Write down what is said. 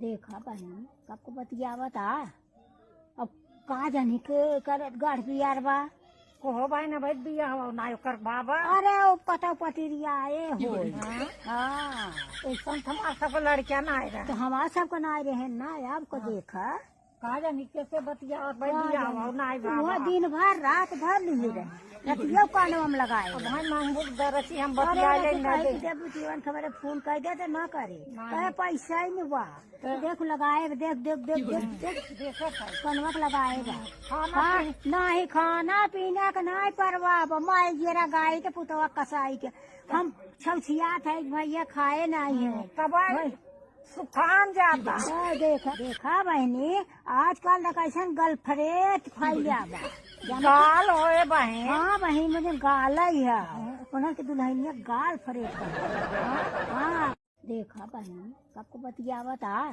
देखा बहन कब बतियावत आ अब का जानी के करत गाढ़ बियार बा कोहो भाई ना भाई दिया हो ना कर बाबा। अरे वो पता पतिरिया आए हो। हाँ ऐसा हमारा सब लड़कियां ना आए रहे तो हमारा सबको ना आए रहे ना आपको देखा कहा जानी कैसे बतिया और भाई दिया हो ना आए वो बाबा। दिन भर रात भर लिए रहे रतियों कानों में लगाए अब भाई मांगबुक दरसी हम अरे बतिया ले ना दे। जब जीवन खबर फोन कर दे तो ना करे कहे पैसा ही नहीं बा देख लगाए देख देख देख देख देख देखो भाई कनवक लगाएगा खाना हाँ नहीं खाना पीना का नहीं परवाह माई गिरा गाय के पुतवा कसाई के हम छौछियात है भैया खाए नहीं है तब सुखान जाता। देखा देखा बहनी आजकल न कैसन गर्लफ्रेंड फैलिया बा गाल होए बहन। हाँ बहन मुझे गाल ही है उन्हें के दुल्हनिया गाल फरेट हाँ देखा बहन कब को बतियावत आ